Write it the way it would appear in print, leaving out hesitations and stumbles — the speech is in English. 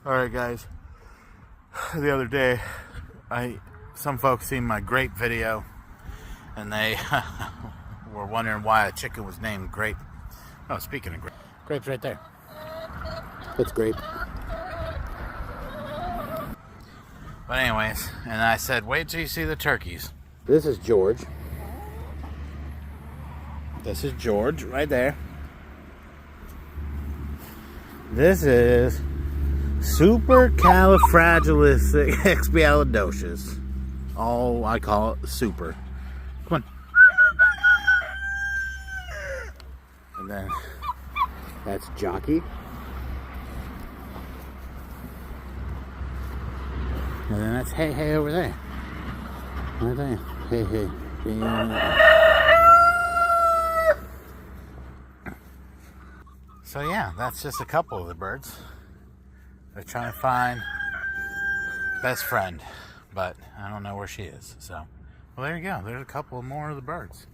Alright guys, the other day some folks seen my grape video and they were wondering why a chicken was named Grape. Oh, speaking of grape, grape's right there. It's Grape. But anyways, and I said wait till you see the turkeys. This is George. This is George right there. This is Supercalifragilisticexpialidocious. Oh, I call it super. Come on. And then that's Jockey. And then that's Hey Hey over there. Right there. Hey Hey. So yeah, that's just a couple of the birds. They're trying to find best friend, but I don't know where she is. So, well, there you go. There's a couple more of the birds.